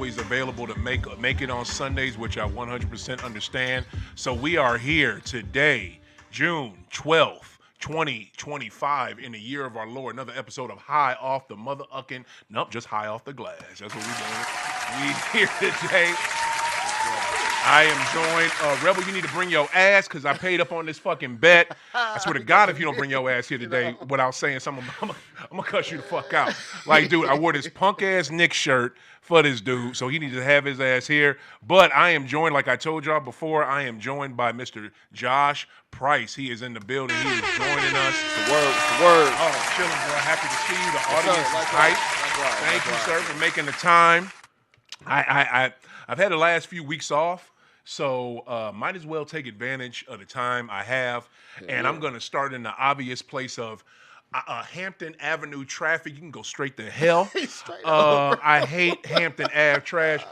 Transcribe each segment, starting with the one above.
always available to make it on Sundays, which I 100% understand. So we are here today, June 12th. 2025 in the year of our Lord. Another episode of High Off the Mother-ucking. Nope, just High Off the Glass. That's what we're doing. We here today. I am joined. Rebel, you need to bring your ass because I paid up on this fucking bet. I swear to God, if you don't bring your ass here today without saying something, I'm going to cuss you the fuck out. Like, dude, I wore this punk-ass Nick shirt for this dude, so he needs to have his ass here. But I am joined, like I told y'all before, I am joined by Mr. Josh Price. He is in the building. He is joining us. The word. Oh, chilling, bro. Happy to see you. The audience is tight. Thank you, sir, for making the time. I've had the last few weeks off, so might as well take advantage of the time I have. And I'm going to start in the obvious place of Hampton Avenue traffic. You can go straight to hell. I hate Hampton Ave trash.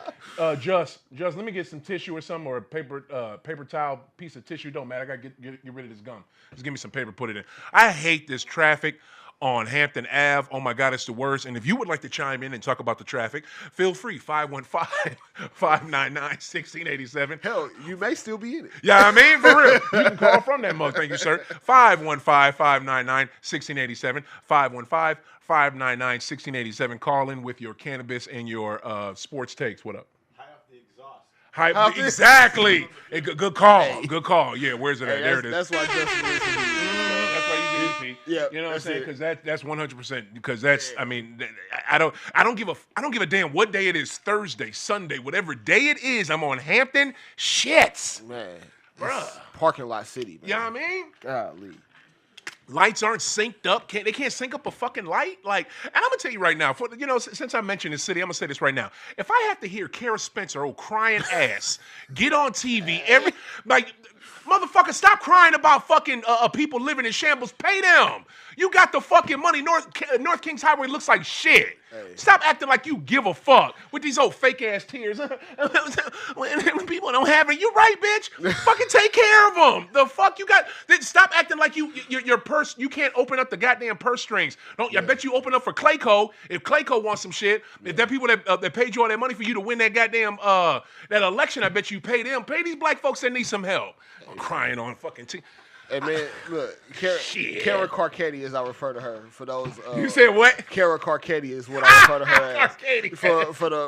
Just let me get some tissue or something, or a paper towel, piece of tissue. Don't matter. I got to get rid of this gum. Just give me some paper, put it in. I hate this traffic on Hampton Ave. Oh my God, it's the worst. And if you would like to chime in and talk about the traffic, feel free. 515-599-1687. Hell, you may still be in it. Yeah, I mean, for real. You can call from that mug. Thank you, sir. 515-599-1687. 515-599-1687. Call in with your cannabis and your sports takes. What up? High off the exhaust. Exactly. Good call. Hey. Good call. Yeah, where's it at? There it is. That's why Justin is. That's why you get EP. Yeah, you know what I'm saying? Because that's 100%. Because that's, I mean, I don't give a damn what day it is. Thursday, Sunday, whatever day it is. I'm on Hampton. Shits, man, bruh. Parking lot city. Man. You know what I mean? Golly. Lights aren't synced up. They can't sync up a fucking light. Like, and I'm gonna tell you right now, since I mentioned the city, I'm gonna say this right now. If I have to hear Kara Spencer, old crying ass, get on TV motherfucker, stop crying about fucking people living in shambles. Pay them. You got the fucking money. North Kings Highway looks like shit. Hey. Stop acting like you give a fuck with these old fake ass tears. When people don't have it, you right, bitch. Fucking take care of them. The fuck you got? Stop acting like your purse. You can't open up the goddamn purse strings. I bet you open up for Clayco if Clayco wants some shit. If that people that paid you all that money for you to win that goddamn that election, I bet you pay them. Pay these black folks that need some help. I'm crying on fucking TV. Hey man, look, Kara Carcetti, as I refer to her. For those, you said what? Kara Carcetti is what I refer to her as.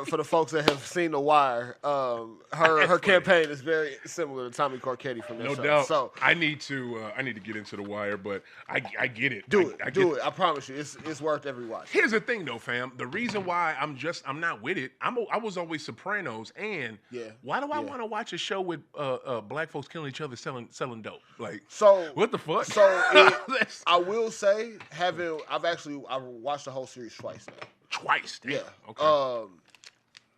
For the folks that have seen The Wire, her campaign is very similar to Tommy Carcetti from that show. No doubt. So I need to get into The Wire, but I get it. Do it. I promise you, it's worth every watch. Here's the thing, though, fam. The reason why I'm not with it. I was always Sopranos, and why do I want to watch a show with black folks killing each other selling dope? Like so. What the fuck? So I will say, I watched the whole series twice now. Twice? Damn. Yeah. Okay.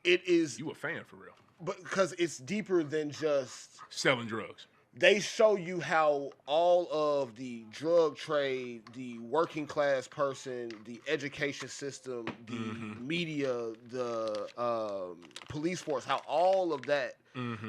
It is. You a fan for real? But because it's deeper than just selling drugs. They show you how all of the drug trade, the working class person, the education system, the media, the police force, how all of that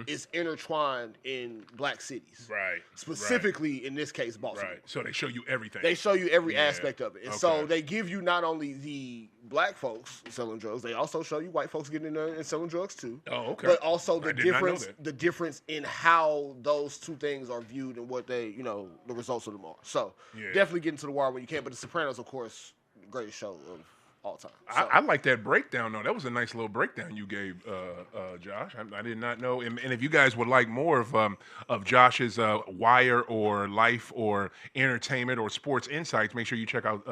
is intertwined in black cities. Right. Specifically, in this case, Baltimore. Right. So they show you everything. They show you every aspect of it. And so they give you not only the black folks selling drugs, they also show you white folks getting in there and selling drugs too. Oh, okay. But also the difference in how those two things are viewed and what they, the results of them are. So definitely get into The Wire when you can. But The Sopranos, of course, the greatest show of all time. So. I like that breakdown, though. That was a nice little breakdown you gave, Josh. I did not know. And if you guys would like more of Josh's Wire or life or entertainment or sports insights, make sure you check out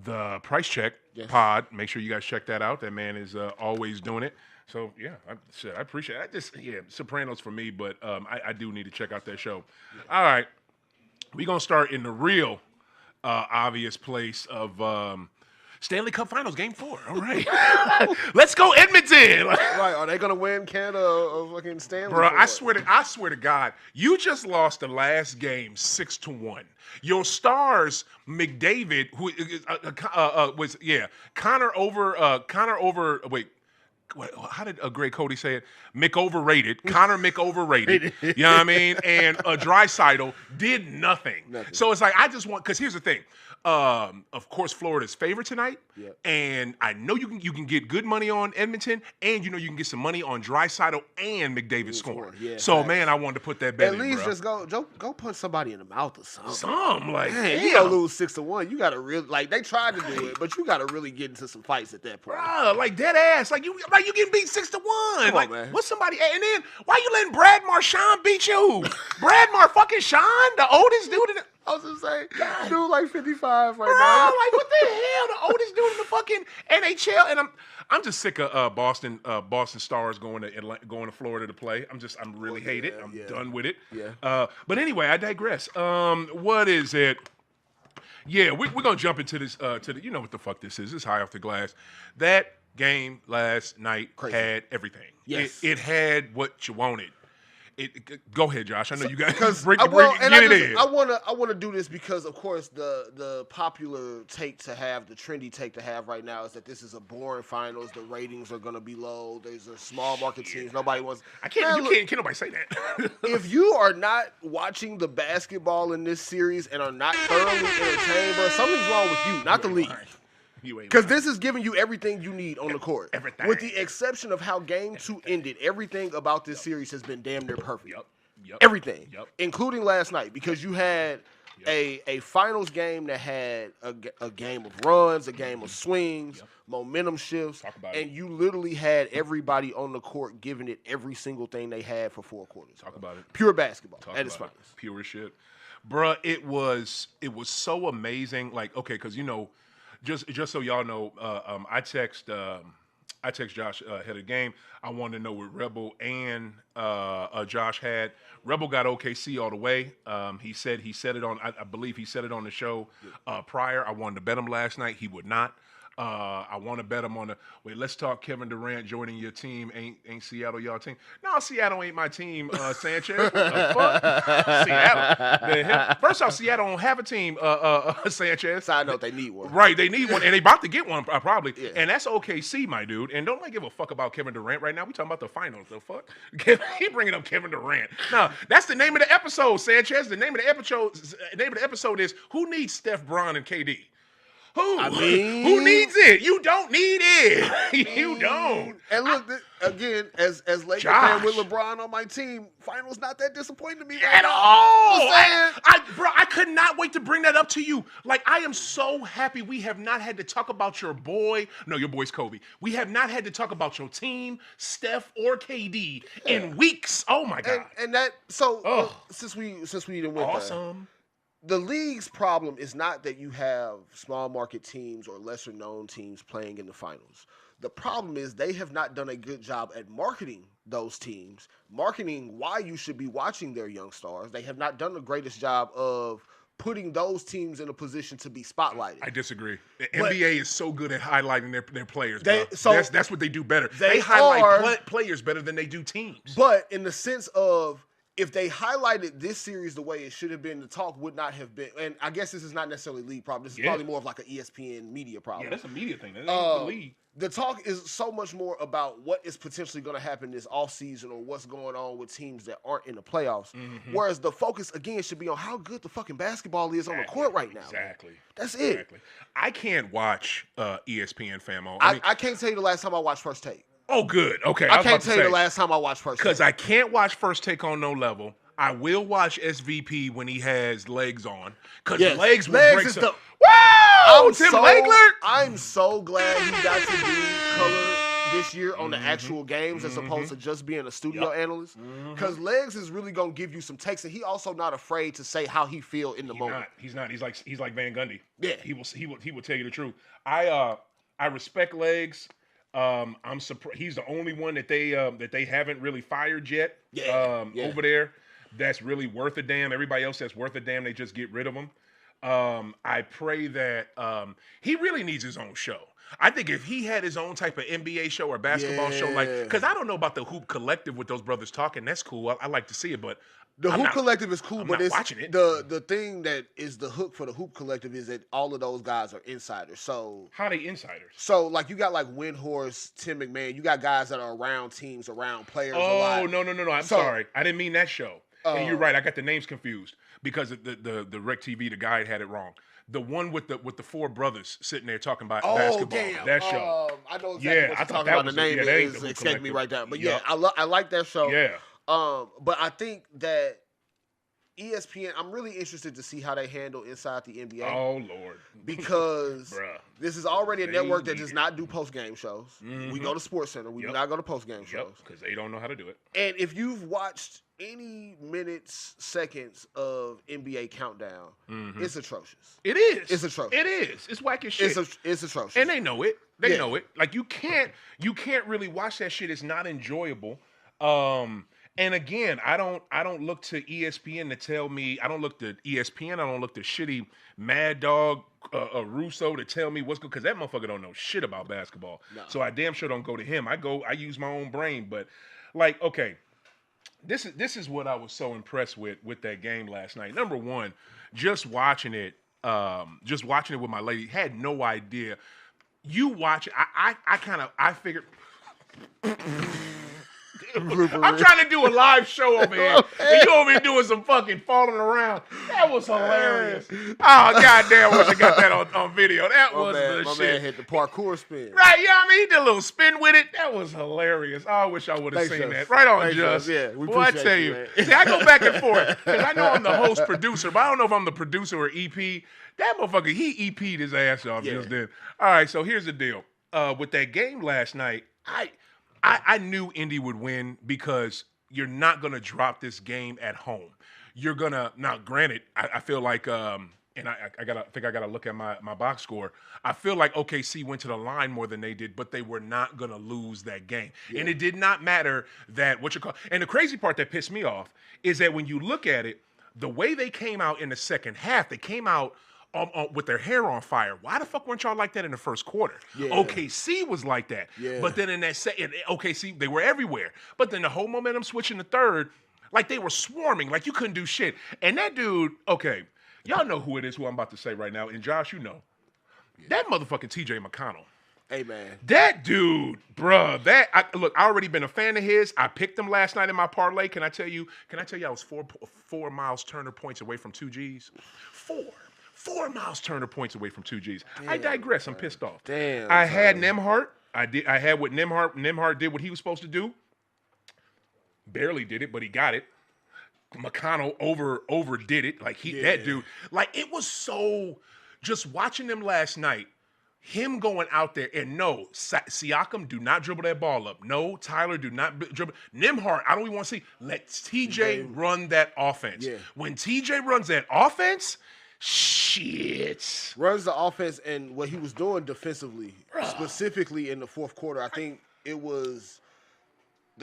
the Price Check pod. Make sure you guys check that out. That man is always doing it. So, yeah, I appreciate it. Sopranos for me, but I do need to check out that show. Yeah. All right. We're going to start in the real obvious place of Stanley Cup Finals, Game 4. All right. Let's go Edmonton. Right. Are they going to win Canada or fucking Stanley? Bro, I swear to God, you just lost the last game 6-1. Your stars, McDavid, who was Connor over how did Greg Cody say it? Mick overrated. Connor Mick overrated. You know what I mean? And Draisaitl did nothing. So it's like I just want, because here's the thing. Of course, Florida's favorite tonight, and I know you can get good money on Edmonton, and you can get some money on Draisaitl and McDavid scoring. So man, I wanted to put that bet in. At least bro. just go punch somebody in the mouth or something. Man, you gonna lose 6-1. You gotta really they tried to do it, but you gotta really get into some fights at that point. Like dead ass, like you getting beat 6-1. Come like on, man. What's somebody? And then why you letting Brad Marchand beat you? Brad fucking Sean, the oldest dude in the. I was just saying, dude, like 55 right Bro, now. like what the hell? The oldest dude in the fucking NHL, and I'm just sick of Boston Stars going to Florida to play. I'm really hate it. I'm done with it. Yeah. But anyway, I digress. What is it? Yeah, we're gonna jump into this. You know what the fuck this is? This is high off the glass. That game last night had everything. Yes. It had what you wanted. Go ahead, Josh. I know you guys I want to do this because, of course, the popular take to have, the trendy take to have right now is that this is a boring finals. The ratings are going to be low. There's a small market teams. Nobody wants. Can't nobody say that. If you are not watching the basketball in this series and are not thoroughly entertained, bro, something's wrong with you, not the league. Because this is giving you everything you need on the court. Everything. With the exception of how Game 2 ended, everything about this series has been damn near perfect. Yep. Everything. Including last night, because you had a finals game that had a game of runs, a game of swings, momentum shifts, and you literally had everybody on the court giving it every single thing they had for 4 quarters. Talk about it. Pure basketball at its finest. Pure shit. Bruh, it was so amazing. Like, okay, because just so y'all know, I text Josh ahead of the game. I wanted to know what Rebel and Josh had. Rebel got OKC all the way. He said it on. I believe he said it on the show prior. I wanted to bet him last night. He would not. I want to bet him on the wait. Let's talk Kevin Durant joining your team. Ain't Seattle y'all team? No, Seattle ain't my team. Sanchez, what the fuck? Seattle. First off, Seattle don't have a team. Sanchez. Side note, they need one. Right, they need one, and they about to get one probably. Yeah. And that's OKC, my dude. And don't give a fuck about Kevin Durant right now. We talking about the finals. The fuck? He bringing up Kevin Durant. No, that's the name of the episode, Sanchez. The name of the episode is Who Needs Steph, Bron, and KD? Who needs it? You don't need it. You don't. And look, again, as Lakers fan with LeBron on my team, finals not that disappointing to me at all. I could not wait to bring that up to you. Like, I am so happy we have not had to talk about your boy. No, your boy's Kobe. We have not had to talk about your team, Steph or KD, in weeks. Oh my God. And that since we didn't win awesome. The league's problem is not that you have small market teams or lesser known teams playing in the finals. The problem is they have not done a good job at marketing those teams, marketing why you should be watching their young stars. They have not done the greatest job of putting those teams in a position to be spotlighted. I disagree. The NBA is so good at highlighting their players. That's what they do better. They highlight players better than they do teams. But in the sense of, if they highlighted this series the way it should have been, the talk would not have been. And I guess this is not necessarily a league problem. This is probably more of like an ESPN media problem. Yeah, that's a media thing. That ain't the league. The talk is so much more about what is potentially going to happen this offseason or what's going on with teams that aren't in the playoffs. Mm-hmm. Whereas the focus, again, should be on how good the fucking basketball is on the court right now. Exactly. That's it. I can't watch ESPN, famo. I can't tell you the last time I watched First Take. Oh, good. Okay. I can't tell you the last time I watched First Take. Because I can't watch First Take on no level. I will watch SVP when he has legs on. Because legs will break some. Wow! Tim Legler! I'm so glad he got to do color this year on the actual games as opposed to just being a studio analyst. Because Legs is really going to give you some takes, and he also not afraid to say how he feel in the moment. He's not. He's like Van Gundy. Yeah. He will tell you the truth. I respect Legs. I'm surprised he's the only one that they haven't really fired yet. Over there. That's really worth a damn. Everybody else that's worth a damn, they just get rid of them. I pray that he really needs his own show. I think if he had his own type of NBA show or basketball show, like, because I don't know about the Hoop Collective with those brothers talking. That's cool. I like to see it, but the Hoop Collective is cool. But it's watching it. The thing that is the hook for the Hoop Collective is that all of those guys are insiders. So how are they insiders? So like you got like Windhorst, Tim McMahon. You got guys that are around teams, around players. Oh no! I'm sorry. I didn't mean that show. And you're right. I got the names confused because the Rec TV, the guy had it wrong. The one with the four brothers sitting there talking about basketball. Damn. That show. I know exactly what you're talking about. The name is escaping me right now. But yeah, I like that show. Yeah. But I think that ESPN, I'm really interested to see how they handle inside the NBA. Oh Lord. Because this is already a network that does not do post-game shows. Mm-hmm. We go to SportsCenter. We do not go to post-game shows. Because they don't know how to do it. And if you've watched any minutes, seconds of NBA Countdown, it's atrocious. It is. It's atrocious. It is. It's whack as shit. It's atrocious. And they know it. They know it. Like you can't really watch that shit. It's not enjoyable. And again, I don't look to ESPN to tell me. I don't look to ESPN. I don't look to shitty Mad Dog Russo to tell me what's good, because that motherfucker don't know shit about basketball. No. So I damn sure don't go to him. I use my own brain. But like, okay, this is what I was so impressed with that game last night. Number one, just watching it with my lady, had no idea. You watch it, I figured. I'm trying to do a live show over here, and you over here doing some fucking falling around. That was hilarious. Oh, goddamn, I wish I got that on video. That was the shit. My man hit the parkour spin. Right, yeah, I mean, he did a little spin with it. That was hilarious. Oh, I wish I would have seen that. Right on, Just. Yeah, we Boy, I tell you. See, I go back and forth, because I know I'm the host producer, but I don't know if I'm the producer or EP. That motherfucker, he EP'd his ass off just then. All right, so here's the deal. With that game last night, I knew Indy would win because you're not going to drop this game at home. You're going to, now granted, I feel like, and I think I got to look at my box score. I feel like OKC went to the line more than they did, but they were not going to lose that game. Yeah. And it did not matter that, and the crazy part that pissed me off is that when you look at it, the way they came out in the second half, they came out with their hair on fire. Why the fuck weren't y'all like that in the first quarter? Yeah. OKC was like that. Yeah. But then in that second, OKC, they were everywhere. But then the whole momentum switch in the third, like they were swarming, like you couldn't do shit. And that dude, okay, y'all know who it is, who I'm about to say right now. And Josh, you know. Yeah. That motherfucking TJ McConnell. Hey, man. That dude, bruh, look, I already been a fan of his. I picked him last night in my parlay. Can I tell you I was 4 Miles Turner points away from 2 Gs? 4 Miles Turner points away from 2 Gs. Damn, I digress. I'm pissed off. Damn. I had Nembhard. I had what Nembhard did what he was supposed to do. Barely did it, but he got it. McConnell overdid it. Like that dude. Like it was so. Just watching them last night. Him going out there and no, Siakam, do not dribble that ball up. No, Tyler, do not dribble. Nembhard, I don't even want to see. Let TJ run that offense. Yeah. When TJ runs that offense. Shit. Runs the offense, and what he was doing defensively, specifically in the fourth quarter, I think they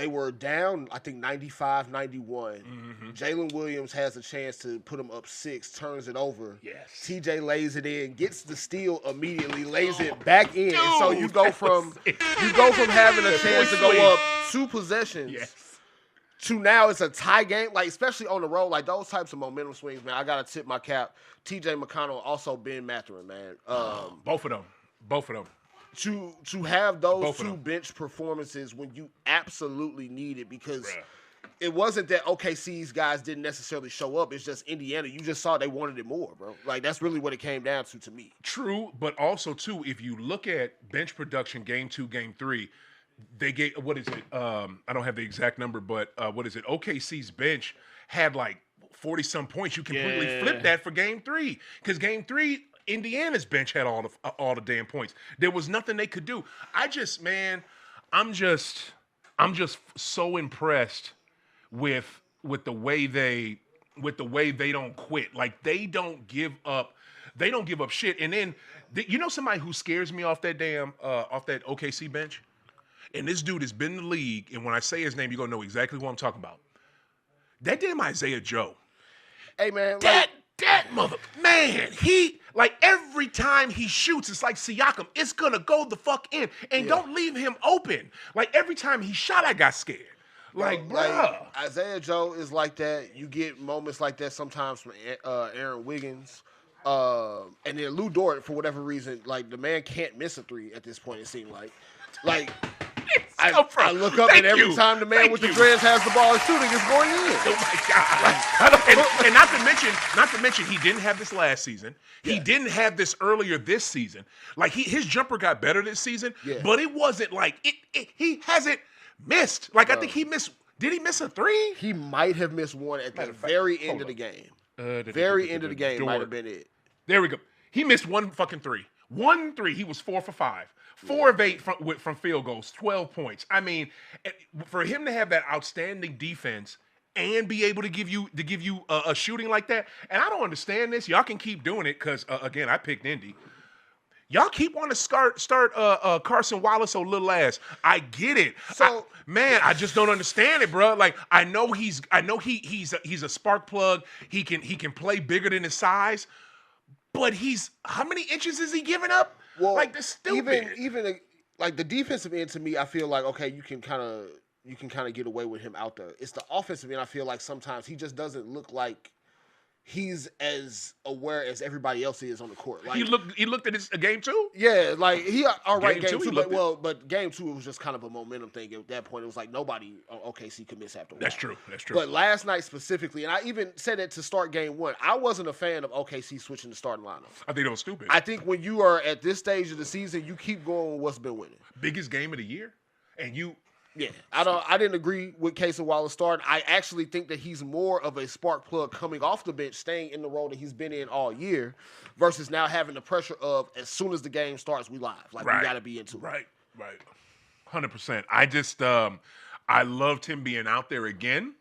were down, 95-91. Mm-hmm. Jalen Williams has a chance to put them up 6, turns it over. Yes. TJ lays it in, gets the steal immediately, lays it back in. Dude, and so you go from having a chance to go up 2 possessions. To now it's a tie game, like especially on the road, like those types of momentum swings, man. I gotta tip my cap. TJ McConnell, also Ben Mathurin, man. Both of them. To have those two bench performances when you absolutely need it, because it wasn't that OKC's guys didn't necessarily show up. It's just Indiana. You just saw they wanted it more, bro. Like that's really what it came down to me. True, but also too, if you look at bench production, game 2, game 3. They gave, what is it? I don't have the exact number, but what is it? OKC's bench had like 40-some points. You completely flipped that for game 3. Because game 3, Indiana's bench had all the damn points. There was nothing they could do. I'm just so impressed with the way they don't quit. Like they don't give up shit. And then you know somebody who scares me off that OKC bench? And this dude has been in the league, and when I say his name, you're going to know exactly what I'm talking about. That damn Isaiah Joe. Hey, man. That That man, he like every time he shoots, it's like Siakam. It's gonna go the fuck in, and don't leave him open. Like every time he shot, I got scared. Like, bruh. Isaiah Joe is like that. You get moments like that sometimes from Aaron Wiggins. And then Lou Dort, for whatever reason, like the man can't miss a three at this point, it seemed like. I look up and every time the man with the dreads has the ball shooting, it's going in. Oh my God. And not to mention he didn't have this last season. He didn't have this earlier this season. Like his jumper got better this season, but it wasn't like he hasn't missed. Like I think he missed. Did he miss a three? He might have missed one at the very end of the game. Very end of the game might have been it. There we go. He missed one fucking three. 1 3. He was 4 for 5. 4 of 8 from field goals. 12 points. I mean, for him to have that outstanding defense and be able to give you a shooting like that, and I don't understand this. Y'all can keep doing it because again, I picked Indy. Y'all keep wanting to start Carson Wallace or little ass. I get it. So I just don't understand it, bro. Like I know he's a spark plug. He can play bigger than his size, but how many inches is he giving up? Well, like that's stupid. Even like the defensive end to me, I feel like okay, you can kind of get away with him out there. It's the offensive end. I feel like sometimes he just doesn't look like he's as aware as everybody else is on the court. Like he looked at his game 2? Yeah, like he all right game 2, but game 2 it was just kind of a momentum thing. At that point, it was like nobody on OKC could miss after a while. That's true. But last night specifically, and I even said it to start game 1, I wasn't a fan of OKC switching the starting lineup. I think that was stupid. I think when you are at this stage of the season, you keep going with what's been winning. Biggest game of the year, and you. Yeah, I didn't agree with Casey Wallace starting. I actually think that he's more of a spark plug coming off the bench, staying in the role that he's been in all year, versus now having the pressure of as soon as the game starts, we live. Like we got to be into it. Right. 100%. I just I loved him being out there again.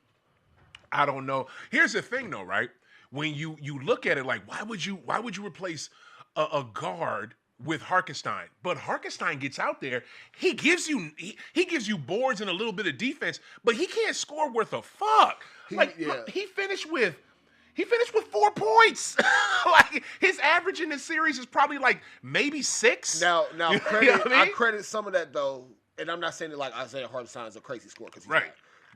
I don't know. Here's the thing, though, right? When you look at it, like why would you replace a guard with Hartenstein? But Hartenstein gets out there, he gives you boards and a little bit of defense, but he can't score worth a fuck. He finished with 4 points. Like his average in this series is probably like maybe 6. Now I credit some of that though, and I'm not saying that like Isaiah Hartenstein is a crazy scorer because he's not.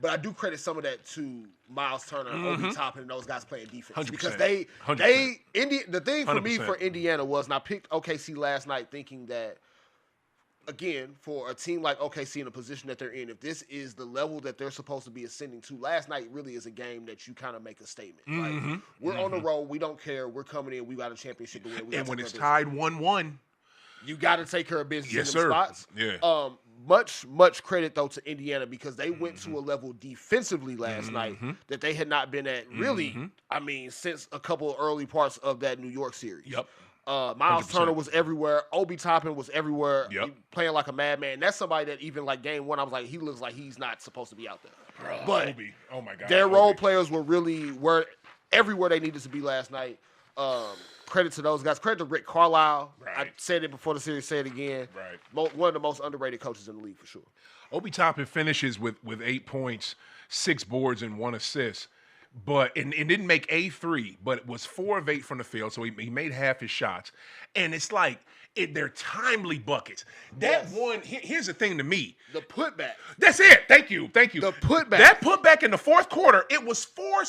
But I do credit some of that to Miles Turner, Obi Toppin, and those guys playing defense. 100%. Because the thing for 100%. me for Indiana was, and I picked OKC last night thinking that, again, for a team like OKC in the position that they're in, if this is the level that they're supposed to be ascending to, last night really is a game that you kind of make a statement. Like, we're on the road. We don't care. We're coming in. We got a championship to win. And when it's tied 1-1. You got to take care of business in them spots. Yeah. Much credit, though, to Indiana because they went to a level defensively last night that they had not been at really, I mean, since a couple of early parts of that New York series. Yep. Miles 100%. Turner was everywhere. Obi Toppin was everywhere. Yep. Playing like a madman. That's somebody that even like game 1, I was like, he looks like he's not supposed to be out there. But Obi. Oh my God. Their role players were everywhere they needed to be last night. Credit to those guys. Credit to Rick Carlisle. I said it before the series, say it again. One of the most underrated coaches in the league for sure. Obi Toppin finishes with 8 points, 6 boards, and 1 assist. But it didn't make a 3, but it was 4 of 8 from the field, so he made half his shots. And it's like they're timely buckets. That one, here's the thing to me. The putback. That's it. Thank you. The putback. That putback in the fourth quarter, it was 4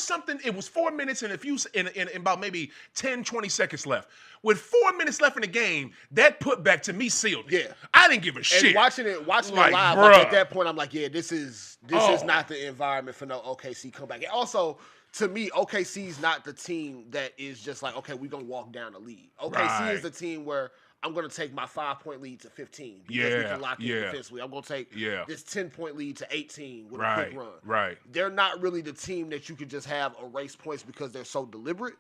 minutes and in about maybe 10, 20 seconds left. With 4 minutes left in the game, that putback to me sealed it. Yeah. I didn't give a shit. And watching it live, like, at that point, I'm like, yeah, this is not the environment for no OKC comeback. And also, to me, OKC's not the team that is just like, okay, we're going to walk down the lead. OKC is the team where I'm going to take my 5-point lead to 15 because we can lock in defensively. I'm going to take this 10-point lead to 18 with a quick run. They're not really the team that you could just have erase points because they're so deliberate.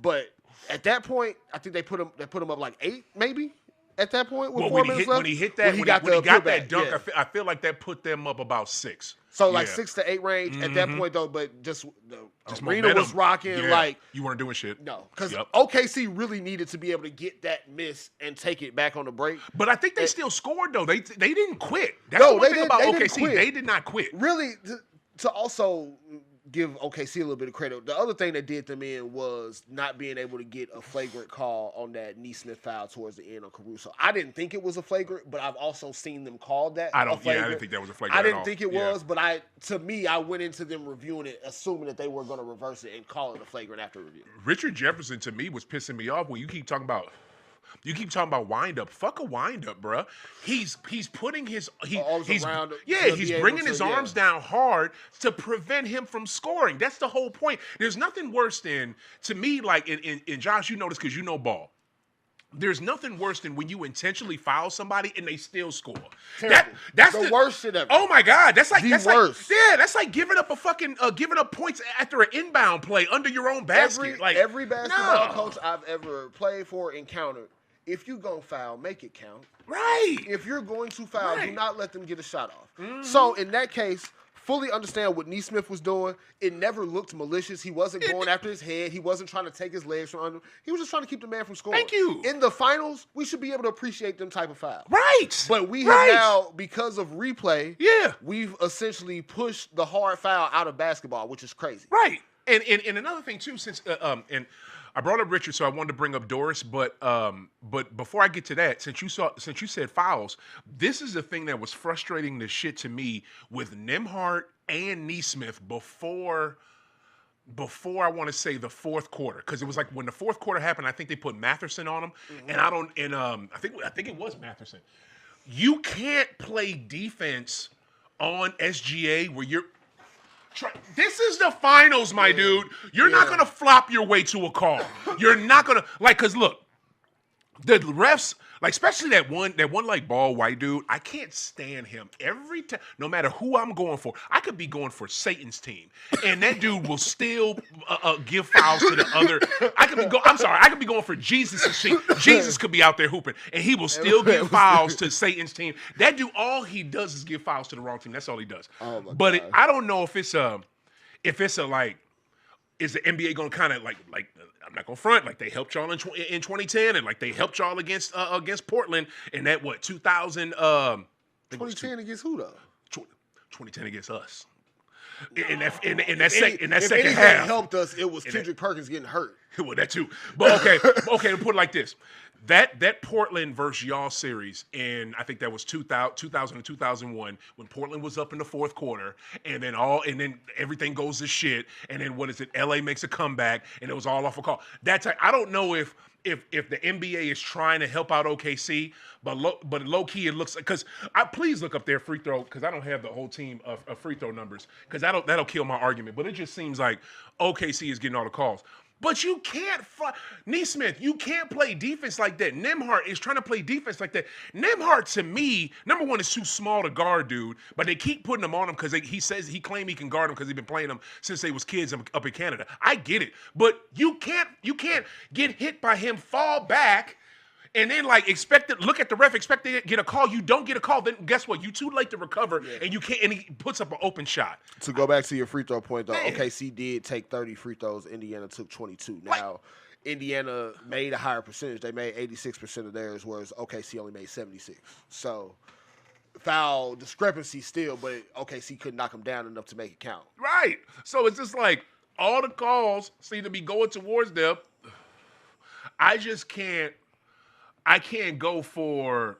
But at that point, I think they put them up like 8 maybe. At that point, with 4 minutes left, when he got that dunk, I feel like that put them up about 6. So like 6 to 8 range at that point, though. But just arena momentum was rocking. Like you weren't doing shit. No, because OKC really needed to be able to get that miss and take it back on the break. But I think they still scored though. They didn't quit. That's the one thing about OKC. They did not quit. Really, to also give OKC a little bit of credit. The other thing that did them in was not being able to get a flagrant call on that Nesmith foul towards the end on Caruso. I didn't think it was a flagrant, but I've also seen them call that I a flagrant. didn't think that was a flagrant. I didn't think it was, but I went into them reviewing it, assuming that they were going to reverse it and call it a flagrant after review. Richard Jefferson to me was pissing me off when you keep talking about wind up. Fuck a wind up, bruh. He's putting he's bringing his arms down hard to prevent him from scoring. That's the whole point. There's nothing worse than, to me, like in Josh, you know this because you know ball. There's nothing worse than when you intentionally foul somebody and they still score. That's the worst shit ever. Oh my God, that's worst. That's like giving up giving up points after an inbound play under your own basket. Every basketball coach I've ever played for encountered. If you gonna foul, make it count. Right. If you're going to foul, do not let them get a shot off. Mm-hmm. So in that case, fully understand what Nesmith was doing. It never looked malicious. He wasn't going after his head. He wasn't trying to take his legs from under him. He was just trying to keep the man from scoring. Thank you. In the finals, we should be able to appreciate them type of fouls. Right. But we have now, because of replay, we've essentially pushed the hard foul out of basketball, which is crazy. Right. And another thing too, since and I brought up Richard, so I wanted to bring up Doris, but before I get to that, since you said fouls, this is the thing that was frustrating the shit to me with Nembhard and Nesmith before I want to say the fourth quarter, because it was like when the fourth quarter happened, I think they put Mathurin on him, and I think it was Mathurin. You can't play defense on SGA where you're. This is the finals, my dude. You're not going to flop your way to a call. You're not going to, because look, the refs, especially that one like ball white dude, I can't stand him every time, no matter who I'm going for. I could be going for Satan's team, and that dude will still give fouls to the other. I could be going for Jesus' team. Jesus could be out there hooping, and he will still give fouls to Satan's team. That dude, all he does is give fouls to the wrong team. That's all he does. Oh my God. God. I don't know if it's is the NBA going to kind of like I'm not going to front, they helped y'all in 2010 and they helped y'all against Portland in that 2000 2010 against who though? 2010 against us. In that second anything half helped us, it was Kendrick Perkins getting hurt. Well, that too. But okay, to put it like this. That Portland versus y'all series in, I think that was 2000 and 2001, when Portland was up in the fourth quarter, and then everything goes to shit, and then what is it? LA makes a comeback, and it was all off a call. I don't know if the NBA is trying to help out OKC, but low key it looks like, because please look up their free throw, because I don't have the whole team of free throw numbers, because that'll kill my argument. But it just seems like OKC is getting all the calls. But you can't, Nesmith, you can't play defense like that. Nembhard is trying to play defense like that. Nembhard, to me, number one, is too small to guard, dude. But they keep putting him on him because he claimed he can guard him because he's been playing him since they was kids up in Canada. I get it, but you can't get hit by him, fall back, and then look at the ref, expect to get a call. You don't get a call, then guess what? You too late to recover, and you can't. And he puts up an open shot. To go back to your free throw point, though, OKC did take 30 free throws. Indiana took 22. Now, Indiana made a higher percentage. They made 86% of theirs, whereas OKC only made 76. So, foul discrepancy still, but OKC couldn't knock them down enough to make it count. Right. So it's just all the calls seem to be going towards them. I just can't. I can't go for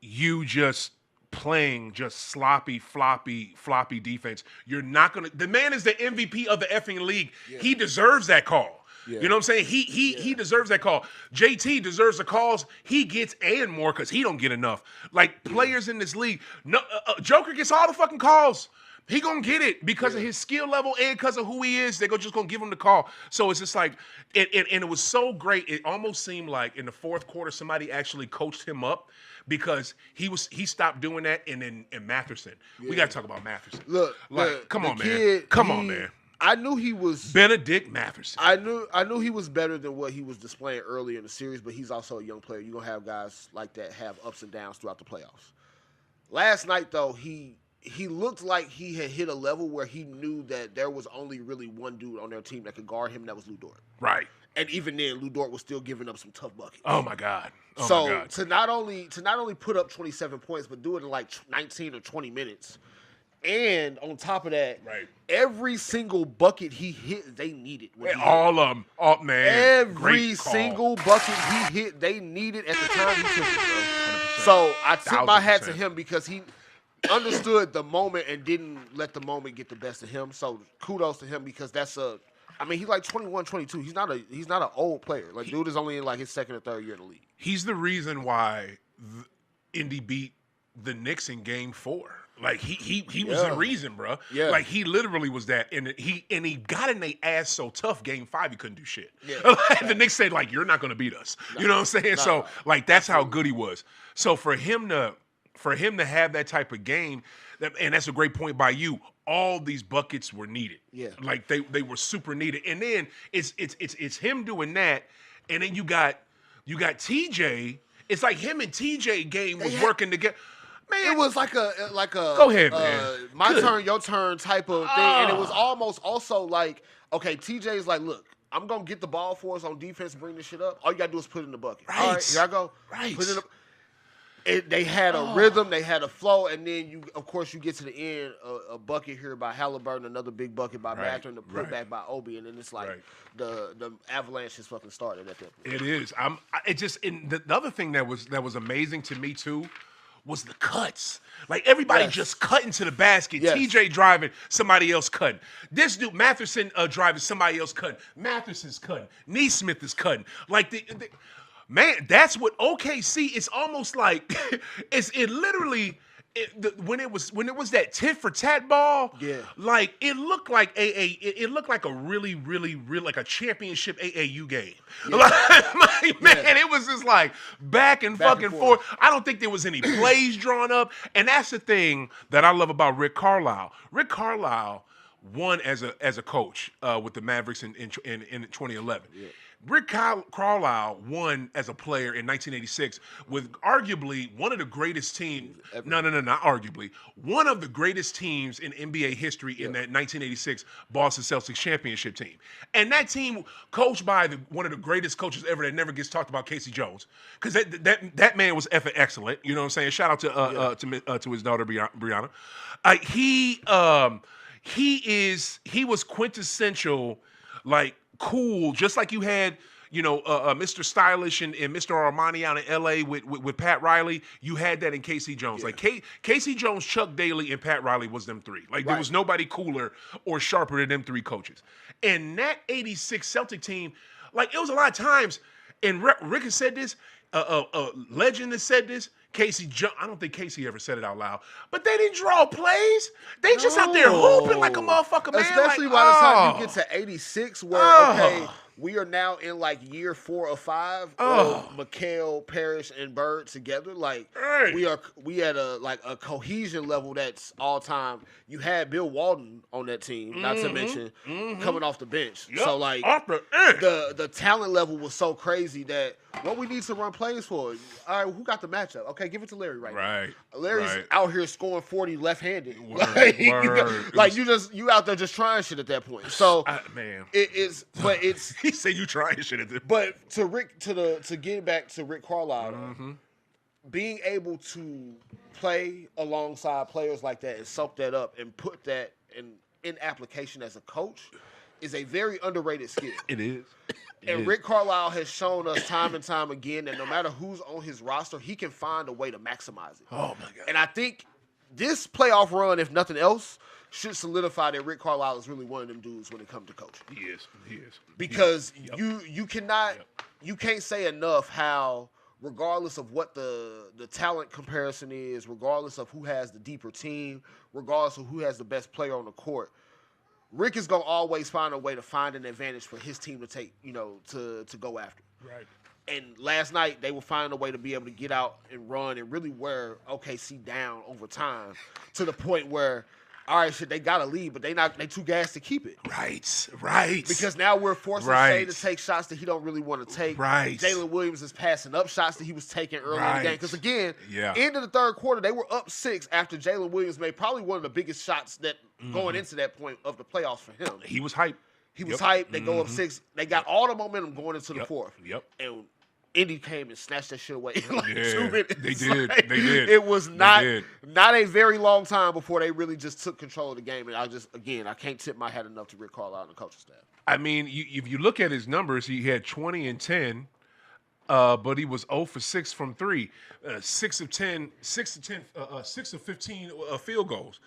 you just playing just sloppy, floppy defense. You're not gonna. The man is the MVP of the effing league. Yeah. He deserves that call. Yeah. You know what I'm saying? He deserves that call. JT deserves the calls he gets and more because he don't get enough. Players in this league, Joker gets all the fucking calls. He gonna get it because of his skill level and because of who he is. They're just gonna give him the call. So it's just and it was so great. It almost seemed like in the fourth quarter somebody actually coached him up because he stopped doing that. And then Mathurin, we gotta talk about Mathurin. Look, come on, man. I knew he was Benedict Mathurin. I knew he was better than what he was displaying earlier in the series, but he's also a young player. You're gonna have guys like that have ups and downs throughout the playoffs. Last night though, he looked like he had hit a level where he knew that there was only really one dude on their team that could guard him, and that was Lu Dort. Right. And even then, Lu Dort was still giving up some tough buckets. Oh my God. To not only put up 27 points, but do it in 19 or 20 minutes, And on top of that, Right. every single bucket he hit, they needed. All of them. Oh, man. Every single bucket he hit, they needed at the time he took it, bro. So I tip my hat to him because he understood the moment and didn't let the moment get the best of him. So kudos to him because that's he's like 21, 22. He's not an old player. Like, dude is only in like his second or third year in the league. He's the reason why Indy beat the Knicks in Game 4. Like he was the reason, bro. Yeah. Like he literally was that, and he got in their ass so tough. Game 5, he couldn't do shit. Yeah. The Knicks said like, "You're not going to beat us." You know what I'm saying? So like that's how good he was. So for him to have that type of game, and that's a great point by you. All these buckets were needed. Yeah. Like they were super needed. And then it's him doing that, and then you got TJ. It's like him and TJ game was working together. Man, it was like a go ahead, man. My turn, your turn type of thing, and it was almost also like, okay, TJ's like, look, I'm gonna get the ball for us on defense, bring this shit up. All you gotta do is put it in the bucket. Right. All right, here I go. Right. Put it in they had a rhythm, they had a flow, and then you get to the end, a bucket here by Halliburton, another big bucket by Mathurin, the putback by Obi, and then it's like the avalanche has fucking started at that point. It is. The other thing that was amazing to me too was the cuts. Like everybody just cutting to the basket. Yes. TJ driving, somebody else cutting. This dude Mathurin driving, somebody else cutting. Matherson's cutting. Neesmith is cutting. Like man, that's what OKC. It's almost like when it was that tit for tat ball. Yeah. Like it looked like it looked like a really like a championship AAU game. Yeah. Man, it was just like back and forth. I don't think there was any plays drawn up, and that's the thing that I love about Rick Carlisle. Rick Carlisle won as a coach with the Mavericks in 2011. Yeah. Rick Carlisle won as a player in 1986 with arguably one of the greatest teams. No, not arguably. One of the greatest teams in NBA history in that 1986 Boston Celtics championship team. And that team coached by one of the greatest coaches ever that never gets talked about, Casey Jones. Because that man was effing excellent. You know what I'm saying? Shout out to his daughter, Brianna. He was quintessential, like, cool, just like you had, Mr. Stylish and Mr. Armani out in L.A. with Pat Riley. You had that in Casey Jones. Like Casey Jones, Chuck Daly, and Pat Riley was them three. Like there was nobody cooler or sharper than them three coaches. And that 86 Celtic team, like it was a lot of times, and Rick has said this, legend has said this, I don't think Casey ever said it out loud, but they didn't draw plays. They just out there hooping like a motherfucker, man. Especially by the time you get to 86, where, we are now in like year 4 or 5 of McHale, Parrish, and Bird together. Like we at a cohesion level that's all time. You had Bill Walton on that team, not to mention coming off the bench. Yep. So like the talent level was so crazy that what we need to run plays for. All right, who got the matchup? Okay, give it to Larry now. Larry's out here scoring 40 left-handed. You out there just trying shit at that point. So man, it's he said you trying shit at that point. But to get back to Rick Carlisle, being able to play alongside players like that and soak that up and put that in application as a coach is a very underrated skill. It is. Rick Carlisle has shown us time and time again that no matter who's on his roster, he can find a way to maximize it. Oh, my God. And I think this playoff run, if nothing else, should solidify that Rick Carlisle is really one of them dudes when it comes to coaching. He is. Because you can't say enough how, regardless of what the talent comparison is, regardless of who has the deeper team, regardless of who has the best player on the court, Rick is gonna always find a way to find an advantage for his team to take, to go after. Right. And last night they were finding a way to be able to get out and run and really wear OKC down over time to the point where, all right, shit, they got a lead, but they too gassed to keep it. Right. Because now we're forcing Shea to take shots that he don't really want to take. Right. Jalen Williams is passing up shots that he was taking early in the game. Because again, end of the third quarter, they were up 6 after Jalen Williams made probably one of the biggest shots that going into that point of the playoffs for him. He was hyped. He was hyped. They go up 6. They got all the momentum going into the fourth. Yep. And Indy came and snatched that shit away in like 2 minutes. They did. Like, they did. It was not a very long time before they really just took control of the game. And I can't tip my hat enough to Rick Carlisle and the coaching staff. I mean, if you look at his numbers, he had 20 and 10, but he was 0 for 6 from 3, 6 of 15 field goals.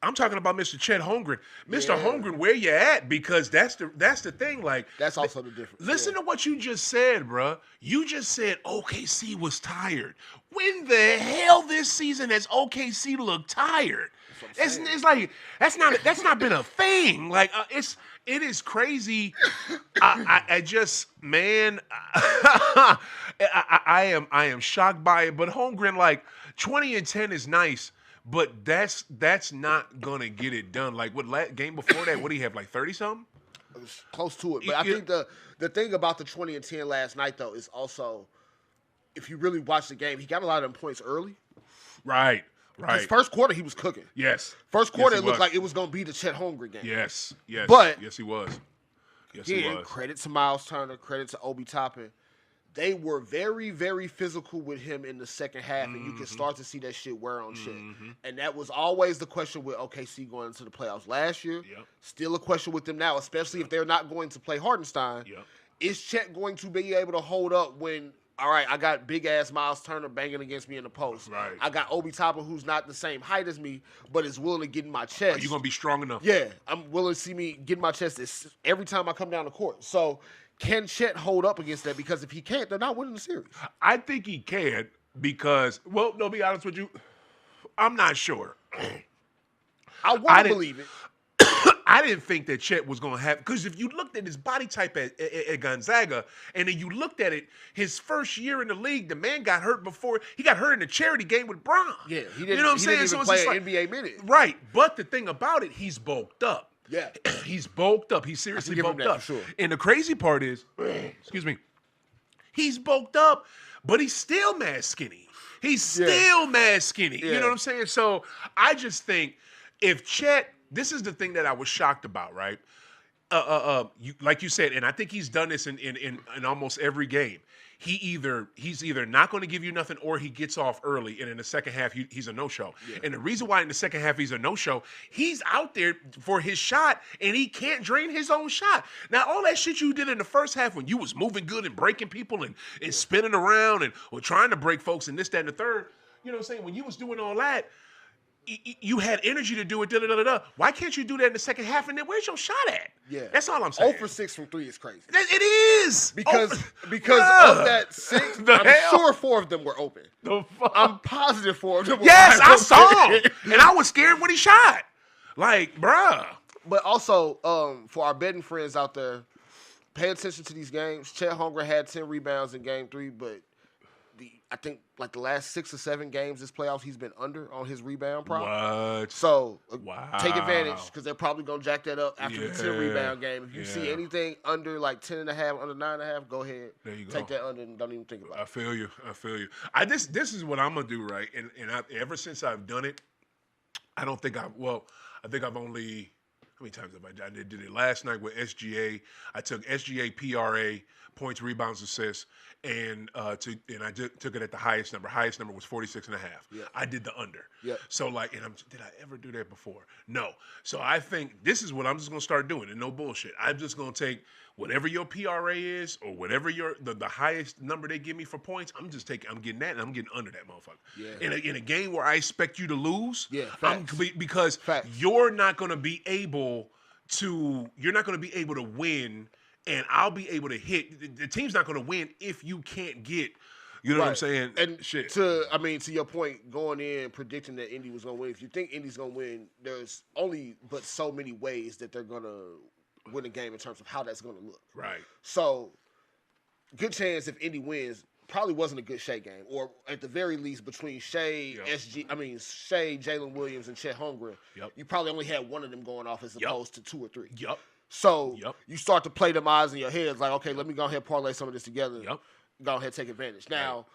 I'm talking about Mr. Chet Holmgren. Mr. Holmgren, where you at? Because that's the thing. Like, that's also the difference. Listen to what you just said, bro. You just said OKC was tired. When the hell this season has OKC looked tired? It's like that's not been a thing. Like it is crazy. I just, man, I am shocked by it. But Holmgren, like 20 and 10 is nice. But that's not gonna get it done. Like what game before that? What do you have? Like 30-something? It was close to it. But I think the thing about the 20 and 10 last night though is also, if you really watch the game, he got a lot of them points early. Right. His first quarter he was cooking. Yes. First quarter it looked like it was gonna be the Chet Holmgren game. Yes. But yes, he was. Credit to Miles Turner. Credit to Obi Toppin. They were very, very physical with him in the second half, and you can start to see that shit wear on shit. And that was always the question with OKC going into the playoffs last year. Yep. Still a question with them now, especially if they're not going to play Hardenstein. Yep. Is Chet going to be able to hold up when, all right, I got big-ass Miles Turner banging against me in the post. Right. I got Obi Toppin, who's not the same height as me, but is willing to get in my chest. Are you going to be strong enough? Yeah, I'm willing to see me get in my chest every time I come down the court. So can Chet hold up against that? Because if he can't, they're not winning the series. I think he can because, well, no, be honest with you, I'm not sure. I want to believe it. I didn't think that Chet was going to have, because if you looked at his body type at Gonzaga, and then you looked at it, his first year in the league, the man got hurt before. He got hurt in the charity game with Bron. Yeah, he didn't. You know what I'm saying? Didn't even play an NBA minute. Right, but the thing about it, he's bulked up. Yeah. He's bulked up. He's seriously bulked up. For sure. And the crazy part is, excuse me, he's bulked up, but he's still mad skinny. He's still mad skinny. Yeah. You know what I'm saying? So I just think if Chet, this is the thing that I was shocked about, right? Like you said, and I think he's done this in almost every game. He's either not going to give you nothing or he gets off early, and in the second half he's a no-show. Yeah. And the reason why in the second half he's a no-show, he's out there for his shot and he can't drain his own shot. Now all that shit you did in the first half when you was moving good and breaking people and spinning around and or trying to break folks and this, that, and the third, you know what I'm saying? When you was doing all that, you had energy to do it. Why can't you do that in the second half? And then where's your shot at? Yeah, that's all I'm saying. 0 for 6 from 3 is crazy. It is because of that 6. I'm sure 4 of them were open. The fuck? I'm positive 4 of them were yes, open. I saw him, and I was scared when he shot. Like, bruh. But also, for our betting friends out there, pay attention to these games. Chet Holmgren had 10 rebounds in Game 3, but I think like the last 6 or 7 games this playoffs, he's been under on his rebound prop. What? So take advantage because they're probably going to jack that up after the 10 rebound game. If you see anything under like 10.5, under 9.5, go ahead. There you go. Take that under and don't even think about it. I feel you. This is what I'm going to do, right? And ever since I've done it, I think I've only, how many times have I did it last night with SGA. I took SGA PRA, points, rebounds, assists, and I took it at the highest number. Highest number was 46.5. Yeah. I did the under. Yeah. So like, did I ever do that before? No. So I think this is what I'm just gonna start doing, and no bullshit. I'm just gonna take whatever your PRA is or whatever the highest number they give me for points. I'm getting that, and I'm getting under that motherfucker. Yeah. In a game where I expect you to lose. Yeah. Because you're not gonna be able to win. And I'll be able to hit. The team's not going to win if you can't get, you know what I'm saying? And shit. To your point, going in predicting that Indy was going to win. If you think Indy's going to win, there's only but so many ways that they're going to win a game in terms of how that's going to look. Right. So, good chance if Indy wins. Probably wasn't a good Shea game, or at the very least between Shea, Shea, Jalen Williams, and Chet Holmgren. Yep. You probably only had one of them going off as opposed to 2 or 3. Yep. So you start to play them odds in your head. It's like, okay, let me go ahead and parlay some of this together. Yep. Go ahead and take advantage. Now,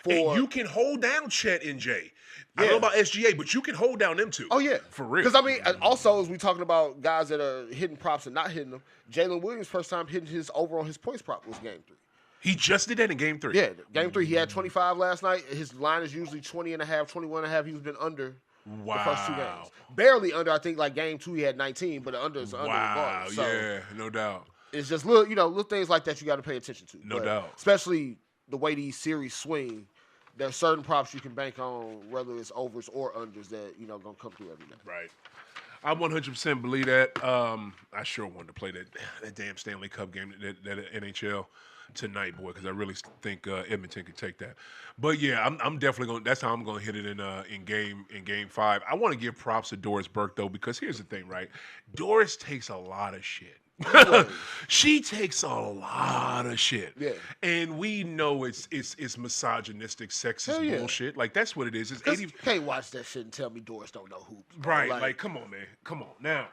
and you can hold down Chet and Jay. I don't know about SGA, but you can hold down them two. Oh, yeah. For real. Because, I mean, also, as we talking about guys that are hitting props and not hitting them, Jalen Williams' first time hitting his over on his points prop was Game 3. He just did that in Game 3. Yeah, Game 3, he had 25 last night. His line is usually 20 and a half, 21 and a half. He's been under the first 2 games. Barely under. I think like Game 2 he had 19, but the under is under regardless. So yeah, no doubt. It's just little things like that you got to pay attention to. No doubt. Especially the way these series swing. There's certain props you can bank on, whether it's overs or unders that gonna come through every night. Right. I 100% believe that. I sure wanted to play that damn Stanley Cup game, that NHL tonight, boy, because I really think Edmonton can take that. But yeah, I'm definitely going. That's how I'm going to hit it in game 5. I want to give props to Doris Burke though, because here's the thing, right? Doris takes a lot of shit. She takes a lot of shit. Yeah. And we know it's misogynistic, sexist bullshit. Like that's what it is. It's 80. You can't watch that shit and tell me Doris don't know hoops. Bro. Right. Like, come on, man. Come on. Now,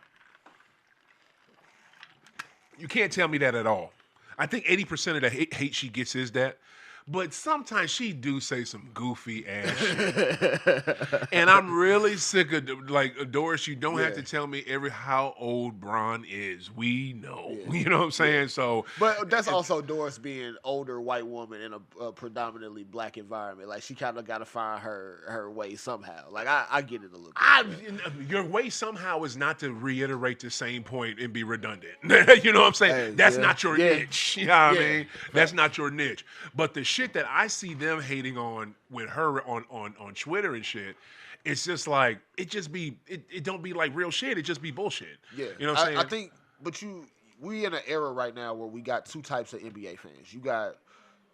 you can't tell me that at all. I think 80% of the hate she gets is that. But sometimes she do say some goofy ass shit. And I'm really sick of, like, Doris, you don't have to tell me how old Bron is. We know. Yeah. You know what I'm saying? Yeah. So, but that's also Doris being older white woman in a predominantly black environment. Like, she kind of got to find her way somehow. Like, I get it a little bit. Your way somehow is not to reiterate the same point and be redundant. You know what I'm saying? Hey, that's not your niche. You know what I mean? That's not your niche. But the shit that I see them hating on with her on Twitter and shit, it's just like it don't be like real shit. It just be bullshit. Yeah, you know what I'm saying? I think, but we in an era right now where we got 2 types of NBA fans. You got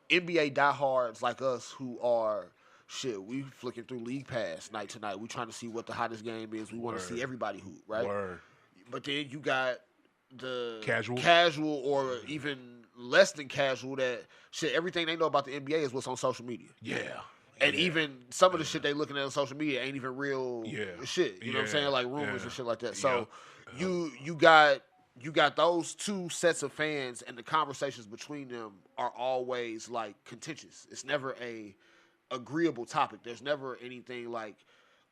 NBA diehards like us who are shit. We flicking through League Pass night to night. We trying to see what the hottest game is. We want to see everybody hoop, right? Word. But then you got the casual or even less than casual that shit, everything they know about the NBA is what's on social media. Yeah. And even some of the shit they looking at on social media ain't even real shit. You know what I'm saying? Like rumors and shit like that. So you got those 2 sets of fans, and the conversations between them are always like contentious. It's never a agreeable topic. There's never anything like,